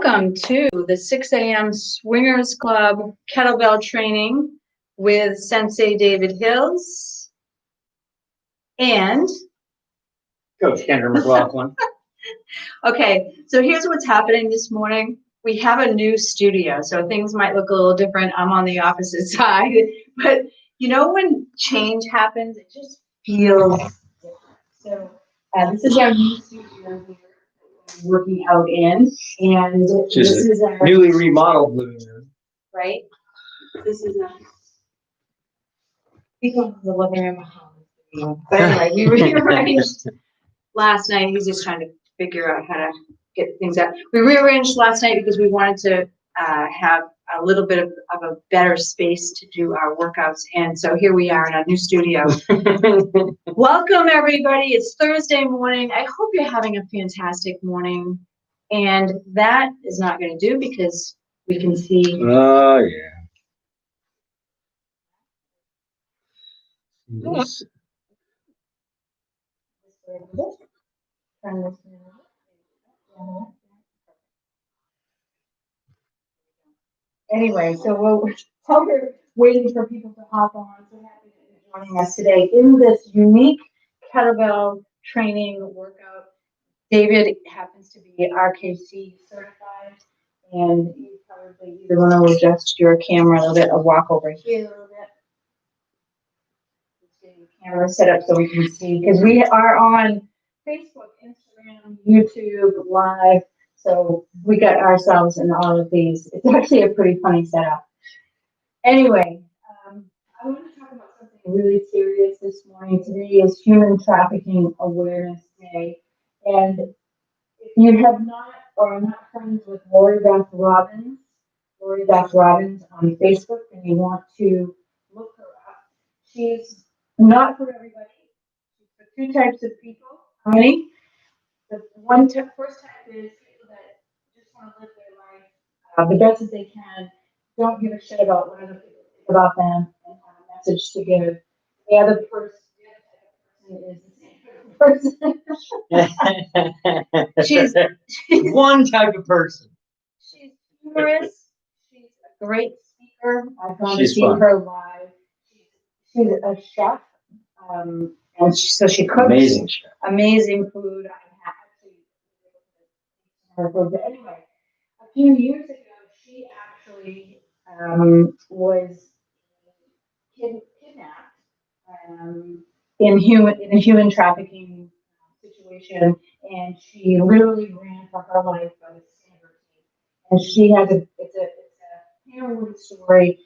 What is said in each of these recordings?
Welcome to the 6 a.m. Swingers Club Kettlebell training with Sensei David Hills and Coach Kendra McLaughlin. Okay, so here's what's happening this morning. We have a new studio, so things might look a little different. I'm on the opposite side, but you know when change happens, it just feels different. So this is our new studio here. Working out in, and this is our newly remodeled living room. Right? This is a the living room. But anyway, we rearranged last night. He's just trying to figure out how to get things out. We rearranged last night because we wanted to have a little bit of a better space to do our workouts, and so here we are in our new studio. Welcome everybody. It's Thursday morning. I hope you're having a fantastic morning, and that is not going to do because we can see. Oh yeah. Yes. Anyway, so while we're waiting for people to hop on, so happy that you're joining us today in this unique kettlebell training workout. David happens to be RKC certified, and you probably either want to adjust your camera a little bit or walk over here a little bit. Just getting the camera set up so we can see, because we are on Facebook, Instagram, YouTube, Live. So we got ourselves in all of these. It's actually a pretty funny setup. Anyway, I want to talk about something really serious this morning. Today is Human Trafficking Awareness Day. And if you have not or are not friends with Lori Beth Robbins on Facebook, and you want to look her up, she's not for everybody. She's for two types of people. How many? The first type is people that just want to live their life the best as they can, don't give a shit about what other people think about them, and have a message to give. The other type of person is the same person. she's one type of person. She's humorous. She's a great speaker. I've gone to She's see fun. her live. She's a chef, and so she cooks amazing food. But anyway, a few years ago, she actually was kidnapped in a human trafficking situation, and she literally ran for her life by the skin of her teeth. And she has it's a harrowing story.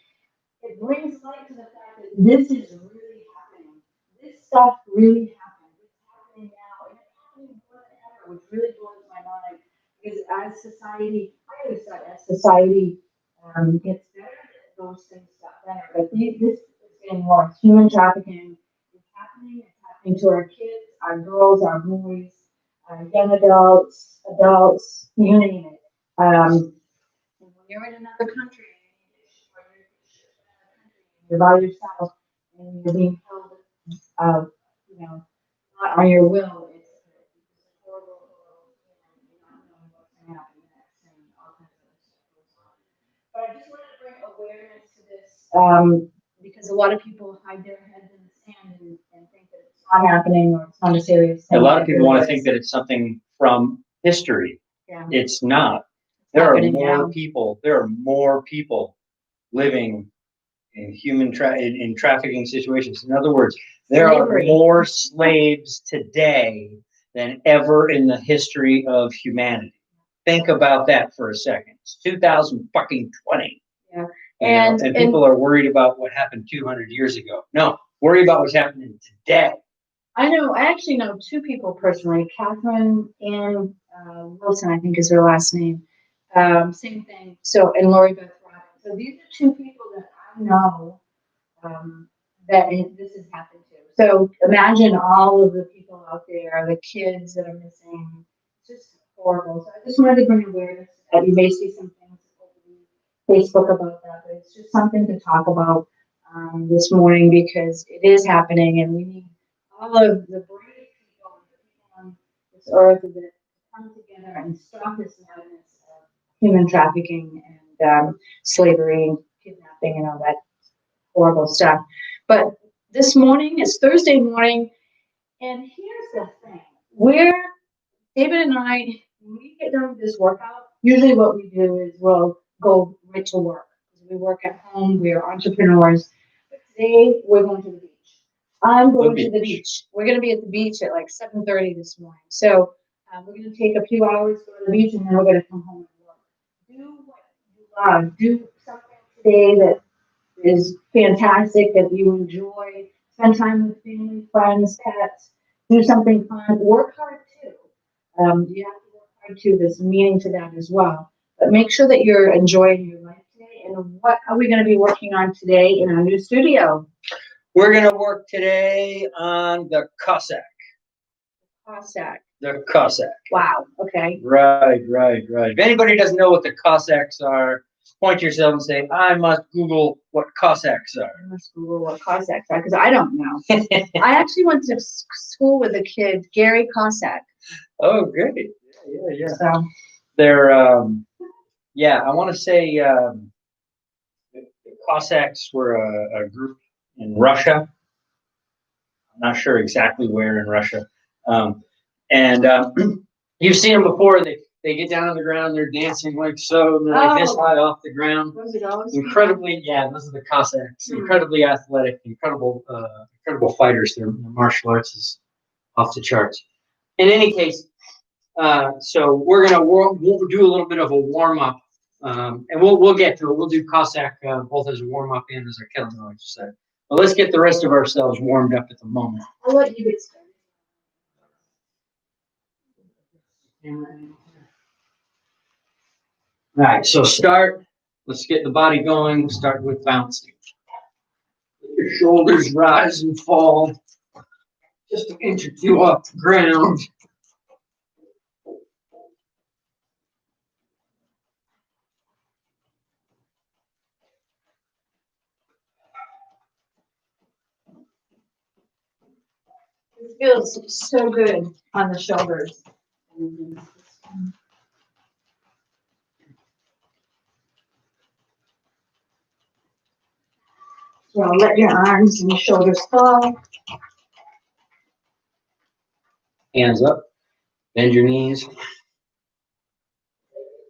It brings light to the fact that this is really happening. This stuff really happened. It's happening now, and it's happening more than ever, which really blows my mind. Because as society, as society gets better, those things got better. But this is getting worse. Human trafficking is happening. It's happening to our kids, our girls, our boys, young adults, you name it. And when you're in another country, you're by yourself, and you're being held, not on your will. It's horrible, you're not knowing what's going to happen next, and all kinds of stuff goes on. But I just wanted to bring awareness to this, because a lot of people hide their heads in the sand and think that it's not happening or it's not a serious thing. A lot of people want to think that it's something from history. Yeah. It's not. There are more people living in trafficking situations. In other words, there are more slaves today than ever in the history of humanity. Think about that for a second. It's 2020. Yeah. And people are worried about what happened 200 years ago. No, worry about what's happening today. I actually know two people personally, Catherine and Wilson, I think is her last name. Same thing. So, and Lori Beth Robbins. So these are two people that I know that this has happened to. So imagine all of the people out there, the kids that are missing. It's just horrible. So I just wanted to bring awareness that you may see some things on Facebook about that, but it's just something to talk about this morning because it is happening, and we need all of the brave people on this earth that come together and stop this madness of human trafficking and slavery and kidnapping and all that horrible stuff. But this morning, it's Thursday morning, and here's the thing. David and I, when we get done with this workout, usually what we do is we'll go right to work. We work at home, we are entrepreneurs. But today, we're going to the beach. I'm going to the beach. We're going to be at the beach at like 7:30 this morning. So we're going to take a few hours to go to the beach, and then we're going to come home and work. Do what you love. Do something today that is fantastic, that you enjoy. Spend time with family, friends, pets. Do something fun. Work hard too. You have to work hard too. There's meaning to that as well. But make sure that you're enjoying your life today. And what are we going to be working on today in our new studio? We're going to work today on the Cossack. Cossack. The Cossack. Wow. Okay. Right. If anybody doesn't know what the Cossacks are, point to yourself and say, I must Google what Cossacks are. I must Google what Cossacks are, because I don't know. I actually went to school with a kid, Gary Cossack. Oh, great. Yeah. So. They're, I want to say the Cossacks were a group in Russia. I'm not sure exactly where in Russia. You've seen them before. They get down on the ground, they're dancing like so, and they're like this high off the ground. Incredibly, those are the Cossacks. Incredibly athletic, incredible fighters. Their martial arts is off the charts. In any case, so we'll do a little bit of a warm up, and we'll get to it. We'll do Cossack both as a warm up and as a kettlebell exercise. But let's get the rest of ourselves warmed up at the moment. I'll let you get started. All right, so let's get the body going. We'll start with bouncing. Let your shoulders rise and fall just an inch or two off the ground. It feels so good on the shoulders. So let your arms and your shoulders fall. Hands up. Bend your knees.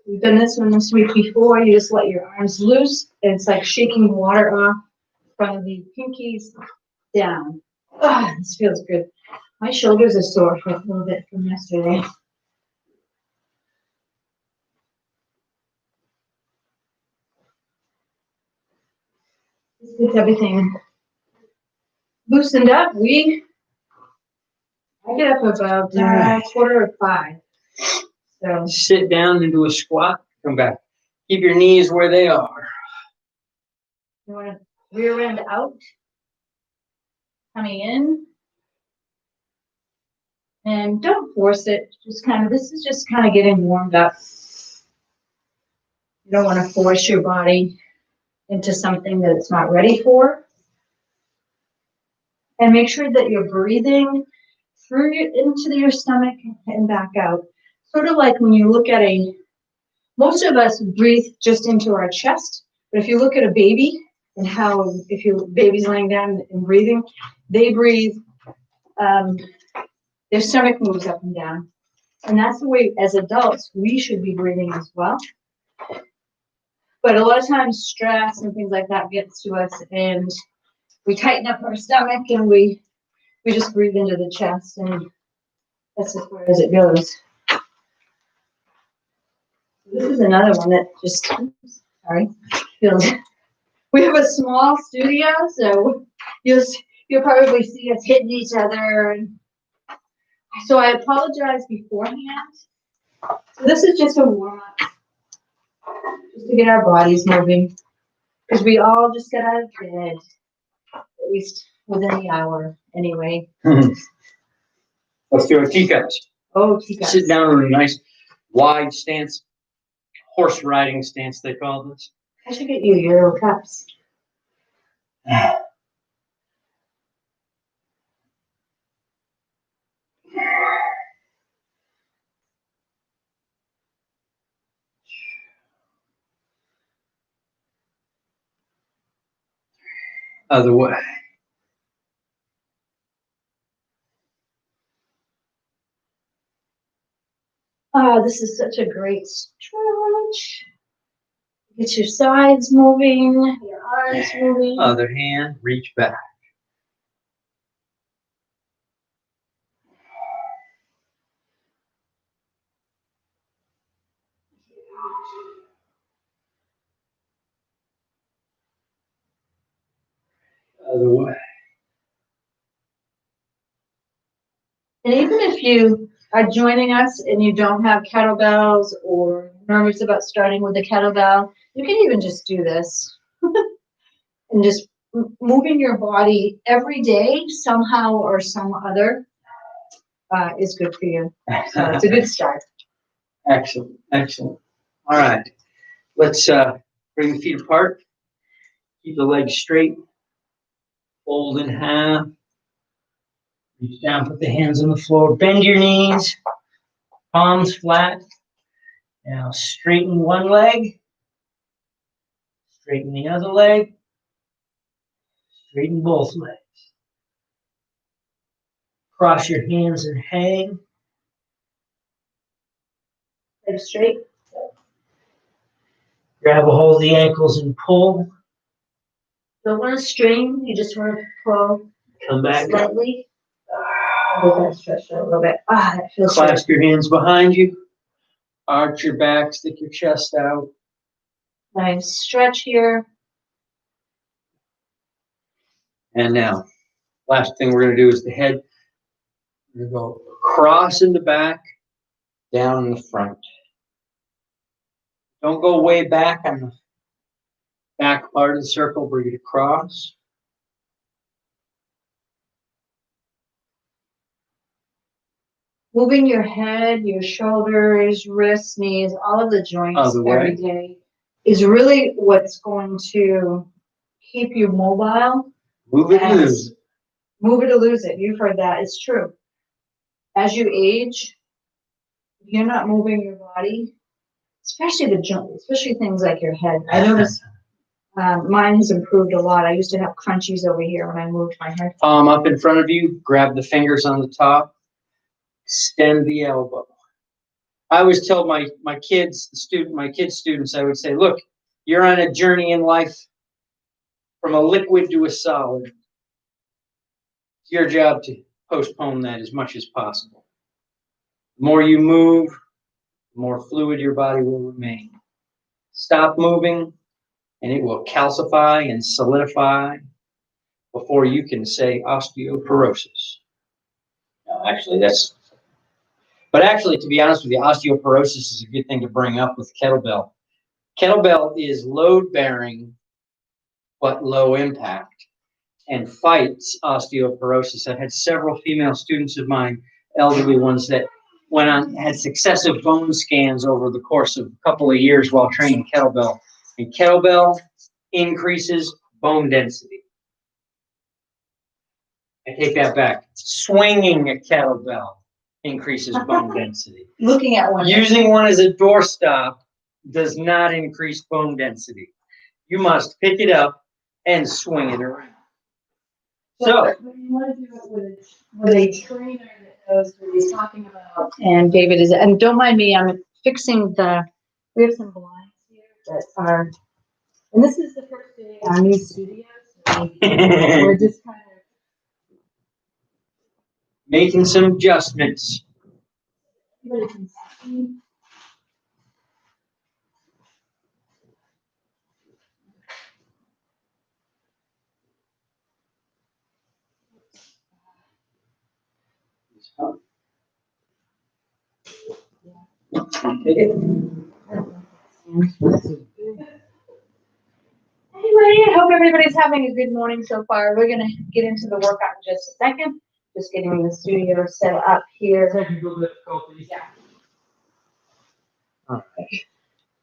We've done this one this week before. You just let your arms loose. It's like shaking water off from the pinkies down. This feels good. My shoulders are sore for a little bit from yesterday. This gets everything loosened up. I get up about 4:45. So sit down into a squat. Come back. Keep your knees where they are. You want to rear end out, coming in, and don't force it. This is just kind of getting warmed up. You don't want to force your body into something that it's not ready for. And make sure that you're breathing into your stomach and back out. Sort of like when you look at most of us breathe just into our chest, but if you look at a baby and if your baby's laying down and breathing, they breathe, their stomach moves up and down. And that's the way, as adults, we should be breathing as well. But a lot of times stress and things like that gets to us, and we tighten up our stomach and we just breathe into the chest, and that's as far as it goes. This is another one that just, feels. We have a small studio, so you'll probably see us hitting each other. So I apologize beforehand. So this is just a warm-up, just to get our bodies moving, because we all just got out of bed, at least within the hour, anyway. Let's do a teacups. Oh, teacups. Sit down in a nice wide stance, horse riding stance, they call this. I should get you your little cups. Other way. Oh, this is such a great stretch. Get your sides moving, your arms moving. Other hand, reach back. Other way. And even if you are joining us and you don't have kettlebells or nervous about starting with a kettlebell, you can even just do this and just moving your body every day somehow or some other is good for you. So it's a good start. Excellent, excellent. All right, let's bring the feet apart. Keep the legs straight. Fold in half. Reach down, put the hands on the floor. Bend your knees. Palms flat. Now straighten one leg. Straighten the other leg. Straighten both legs. Cross your hands and hang. Legs straight. Grab a hold of the ankles and pull. Don't want to strain, you just want to pull. Come back. Slightly. Stretch a little bit. That feels Clasp your hands behind you. Arch your back, stick your chest out. Nice stretch here. And now, last thing we're going to do is the head. We're going to go across in the back, down in the front. Don't go way back on the back part of the circle. Bring it across. Moving your head, your shoulders, wrists, knees, all of the joints every day is really what's going to keep you mobile. Move it or lose it. Move it or lose it. You've heard that. It's true. As you age, if you're not moving your body, especially the joints, especially things like your head. I noticed mine has improved a lot. I used to have crunchies over here when I moved my head. Palm up in front of you. Grab the fingers on the top. Extend the elbow. I always tell my kids students, I would say, look, you're on a journey in life from a liquid to a solid. It's your job to postpone that as much as possible. The more you move, the more fluid your body will remain. Stop moving, and it will calcify and solidify before you can say osteoporosis. No, actually, to be honest with you, osteoporosis is a good thing to bring up with kettlebell. Kettlebell is load-bearing, but low impact, and fights osteoporosis. I've had several female students of mine, elderly ones, that went on, had successive bone scans over the course of a couple of years while training kettlebell. And kettlebell increases bone density. I take that back. Swinging a kettlebell increases bone density. Looking at one. Using one as a doorstop does not increase bone density. You must pick it up and swing it around. So, you want to do it with a trainer that knows what he's talking about. And David is, and don't mind me, I'm fixing we have some blinds here that are, and this is the first day in our new studio. So we're just kind of making some adjustments. everybody can see. Anyway, I hope everybody's having a good morning so far. We're going to get into the workout in just a second. Just getting the studio set up here. Technical difficulties. Yeah.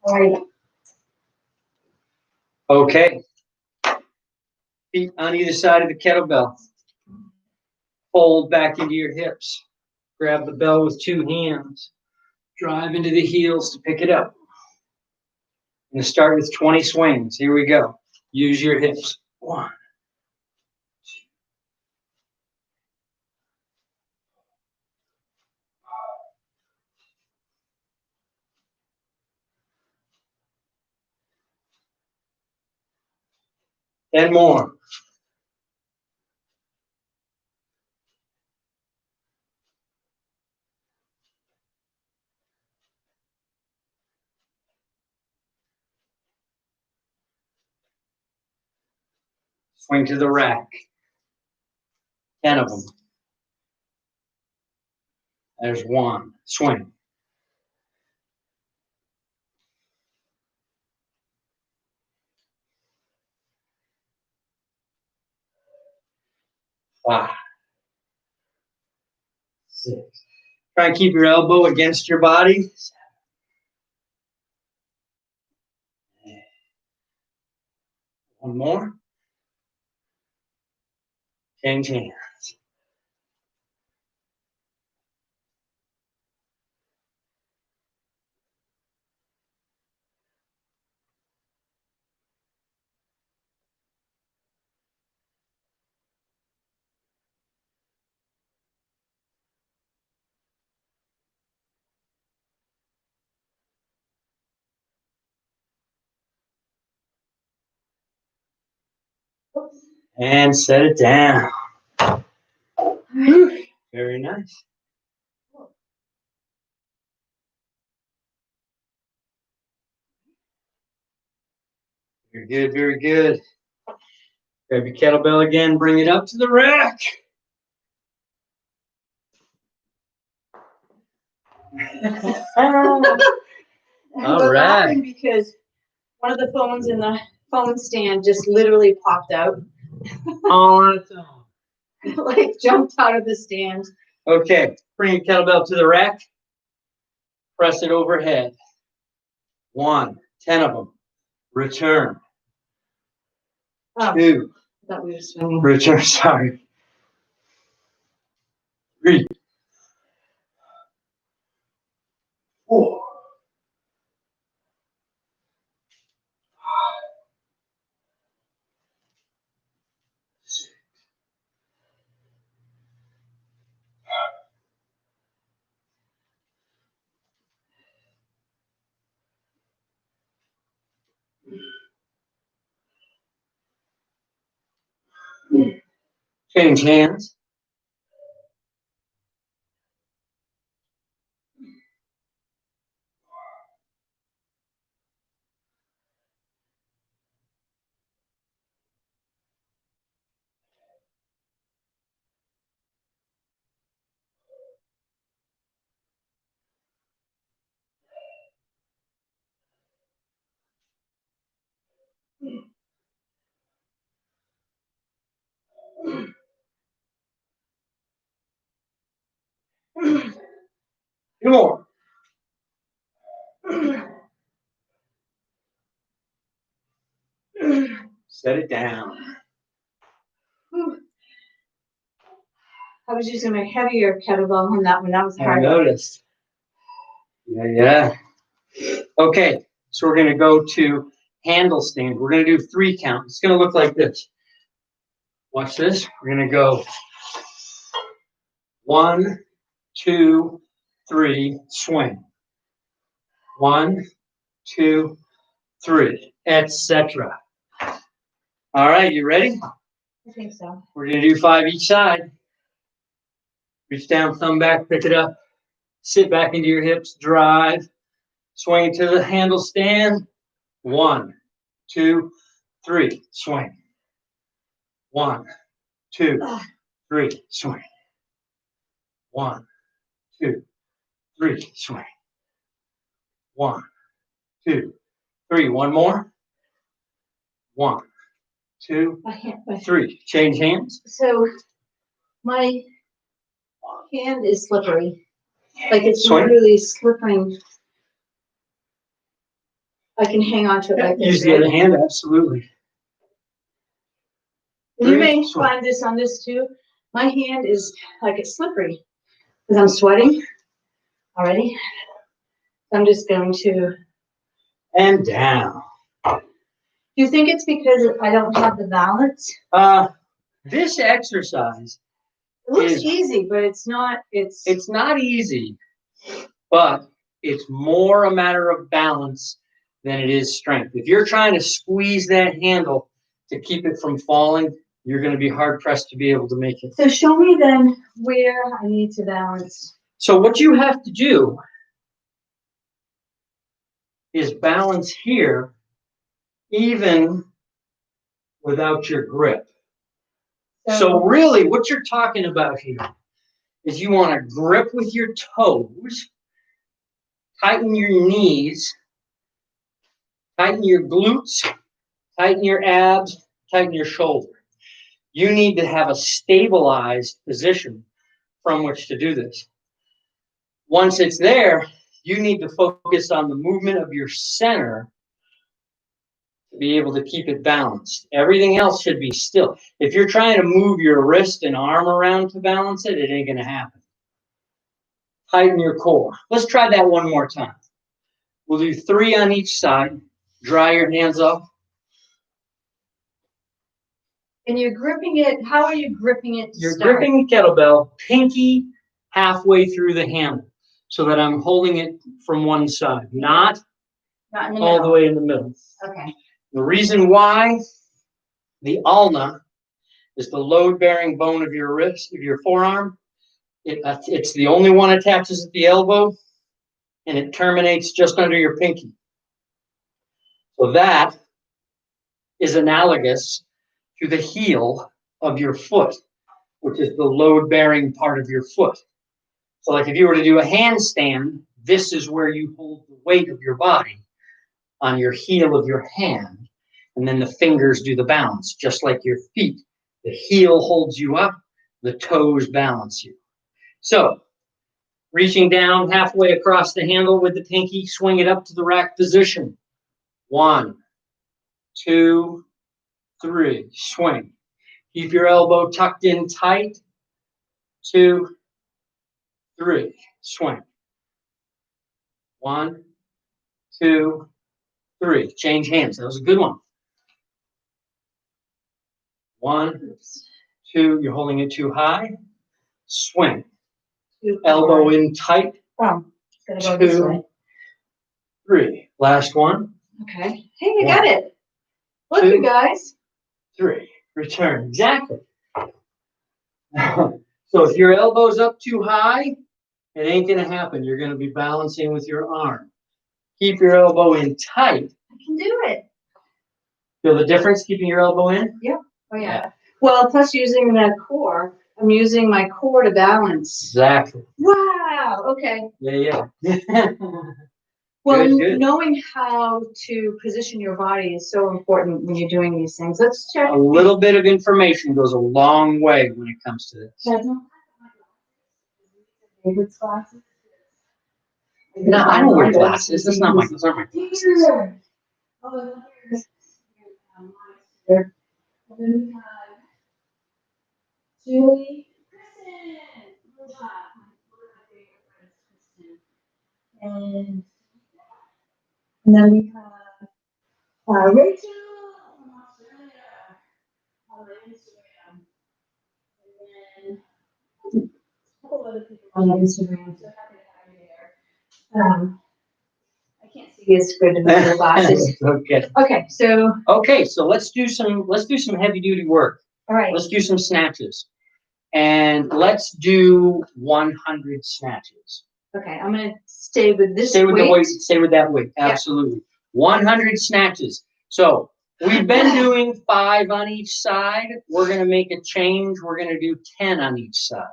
All right. Okay. Feet on either side of the kettlebell. Fold back into your hips. Grab the bell with two hands. Drive into the heels to pick it up. I'm going to start with 20 swings. Here we go. Use your hips. 1, 10 more. Swing to the rack. 10 of them. There's one. Swing. Five. 6. Try and keep your elbow against your body. 7. One more. Change hands. And set it down. Very nice. Very good, very good. Grab your kettlebell again, bring it up to the rack. All right. Because one of the phones in the phone stand just literally popped out. On its own. Like jumped out of the stand. Okay, bring your kettlebell to the rack. Press it overhead. 1, 10 of them. Return. Oh, 2. I thought we were swinging. Return, sorry. 3. 4. 6. 7. Change hands. Two more. Set it down. I was using my heavier kettlebell on that one. That was hard. I noticed. Yeah. Okay, so we're going to go to handle stand. We're going to do 3 count. It's going to look like this. Watch this. We're going to go 1, 2, 3, swing. 1, 2, 3, etc. All right, you ready? I think so. We're going to do 5 each side. Reach down, thumb back, pick it up. Sit back into your hips, drive. Swing to the handle stand. 1, 2, 3, swing. 1, 2, 3, swing. 1, 2, 3, swing. 1, 2, 3. One more. 1, 2, 3. Change hands. So my hand is slippery. Like it's Swing. literally slipping. I can hang on to it like this. Use the other hand, absolutely. You may find this on this too. My hand is like it's slippery because I'm sweating already. I'm just going to. And down. Do you think it's because I don't have the balance? This exercise. It looks easy, but it's not. It's not easy, but it's more a matter of balance than it is strength. If you're trying to squeeze that handle to keep it from falling, you're going to be hard pressed to be able to make it. So show me then where I need to balance. So what you have to do is balance here even without your grip. So really what you're talking about here is you want to grip with your toes, tighten your knees, tighten your glutes, tighten your abs, tighten your shoulder. You need to have a stabilized position from which to do this. Once it's there, you need to focus on the movement of your center to be able to keep it balanced. Everything else should be still. If you're trying to move your wrist and arm around to balance it, it ain't going to happen. Tighten your core. Let's try that one more time. We'll do 3 on each side. Dry your hands off. And you're gripping it. How are you gripping it? You're gripping the kettlebell, pinky halfway through the handle, so that I'm holding it from one side, not in the all the way in the middle. Okay. The reason why the ulna is the load-bearing bone of your wrist, of your forearm. It's the only one attaches at the elbow, and it terminates just under your pinky. So that is analogous to the heel of your foot, which is the load-bearing part of your foot. So like if you were to do a handstand, this is where you hold the weight of your body on your heel of your hand, and then the fingers do the balance, just like your feet. The heel holds you up, the toes balance you. So reaching down halfway across the handle with the pinky, swing it up to the rack position. 1, 2, 3, swing. Keep your elbow tucked in tight. 2, 3, swing. 1, 2, 3. Change hands. That was a good one. 1, 2. You're holding it too high. Swing. Elbow in tight. Oh, it's gonna go this way. 2, 3. Last one. Okay. Hey, you got it. Look, 2, you guys. 3. Return. Exactly. So if your elbow's up too high, it ain't going to happen. You're going to be balancing with your arm. Keep your elbow in tight. I can do it. Feel the difference keeping your elbow in? Yep. Oh, yeah. Well, plus using that core, I'm using my core to balance. Exactly. Wow. Okay. Yeah. Well, good. Knowing how to position your body is so important when you're doing these things. Let's check. A little bit of information goes a long way when it comes to this. David's glasses? No, I don't wear glasses. That's not my glasses. Oh, here. And then we have Julie, Kristen, and then we have Rachel from Australia on Instagram, and then a couple other people on Instagram. So happy to have you there. I can't see as good with your glasses. Okay. So let's do some heavy duty work. All right. Let's do some snatches. And let's do 100 snatches. Okay, I'm gonna stay with this weight. The weight. Stay with that weight. Absolutely. Yeah. 100 snatches. So we've been doing 5 on each side. We're gonna make a change. We're gonna do 10 on each side.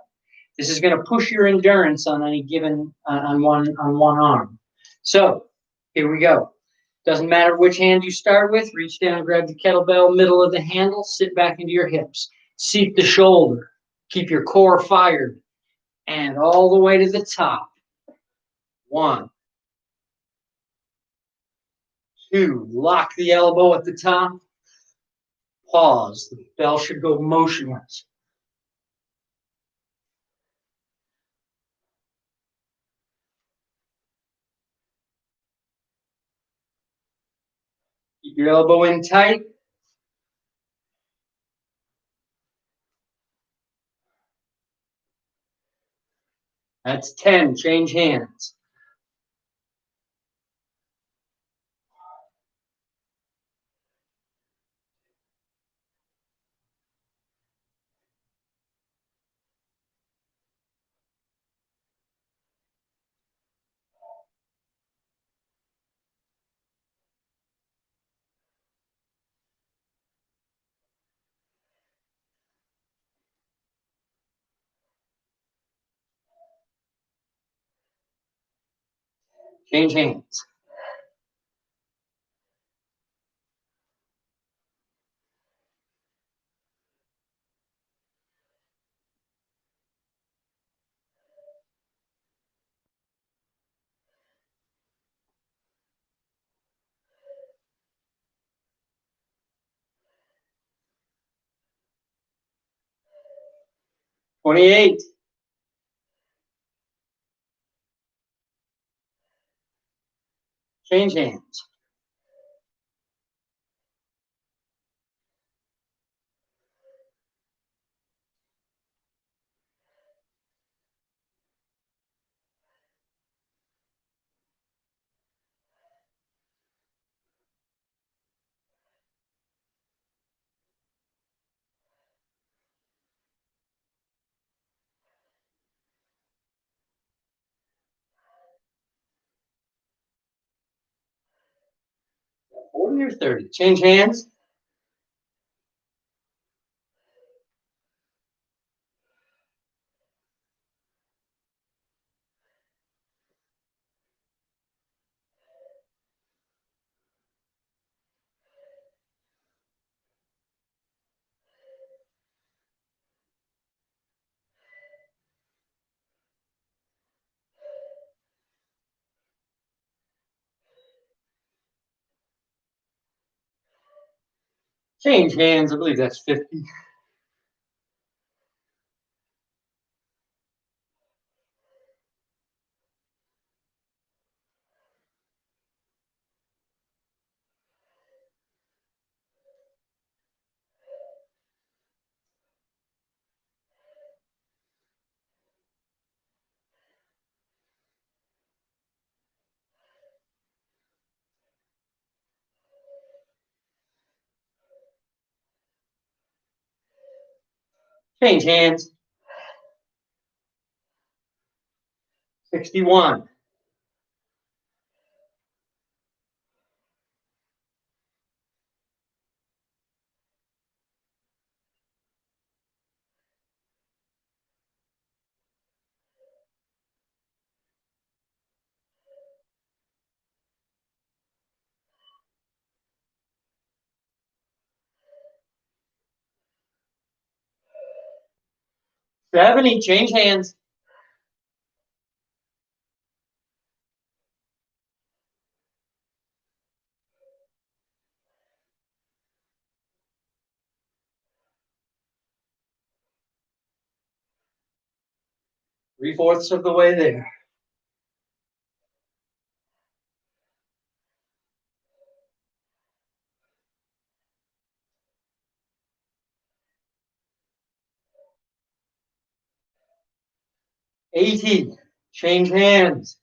This is gonna push your endurance on any given on one arm. So here we go. Doesn't matter which hand you start with. Reach down, grab the kettlebell, middle of the handle, sit back into your hips. Seat the shoulder. Keep your core fired. And all the way to the top. 1, 2. Lock the elbow at the top. Pause. The bell should go motionless. Keep your elbow in tight. That's 10. Change hands. Change hands. $28. Change hands. $40 or $30. Change hands. Change hands. I believe that's 50. Change hands. 61. $70. Change hands. Three-fourths of the way there. $80. Change hands.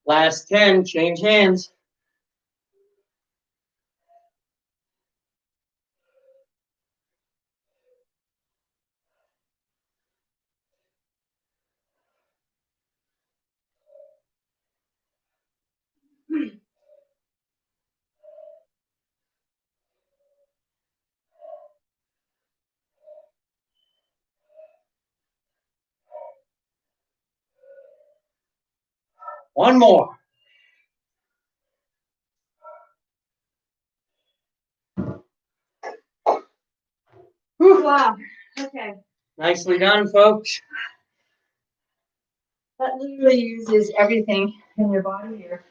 Last 10. Change hands. One more. Wow. Okay. Nicely done, folks. That literally uses everything in your body, your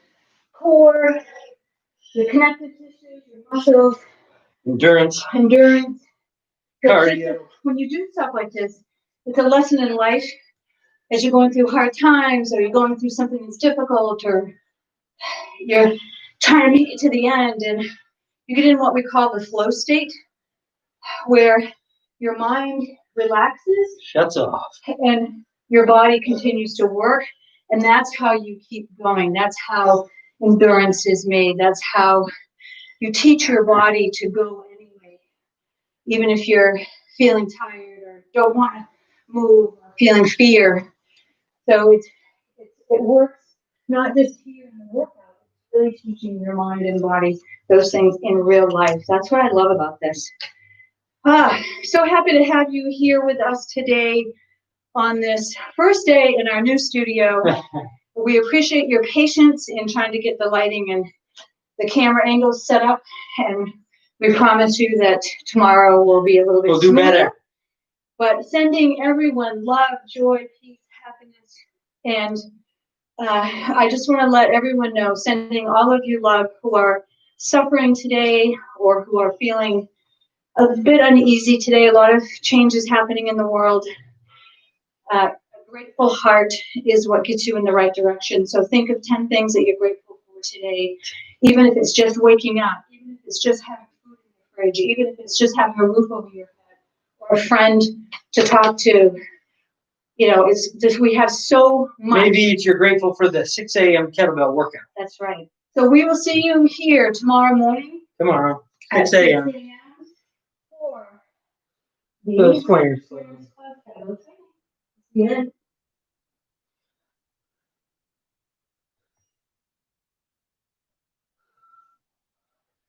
core, your connective tissues, your muscles, Endurance. Cardio. When you do stuff like this, it's a lesson in life as you're going through hard times or you're going through something that's difficult or you're trying to make it to the end and you get in what we call the flow state where your mind relaxes, Shuts off, and your body continues to work, and that's how you keep going. That's how endurance is made. That's how you teach your body to go anyway, even if you're feeling tired or don't want to move, or feeling fear. So it works not just here in the workout, it's really teaching your mind and body those things in real life. That's what I love about this. So happy to have you here with us today on this first day in our new studio. We appreciate your patience in trying to get the lighting and the camera angles set up, and we promise you that tomorrow will be a little bit smoother. We'll do better. But sending everyone love, joy, peace, happiness, and I just want to let everyone know, sending all of you love who are suffering today or who are feeling a bit uneasy today. A lot of changes happening in the world. A grateful heart is what gets you in the right direction. So think of 10 things that you're grateful for today, even if it's just waking up, even if it's just having food in the fridge, even if it's just having a roof over your head or a friend to talk to. You know, it's just, we have so much. Maybe it's you're grateful for the 6 a.m. kettlebell workout. That's right. So we will see you here tomorrow morning. Tomorrow, At 6 a.m. For Those Squares. the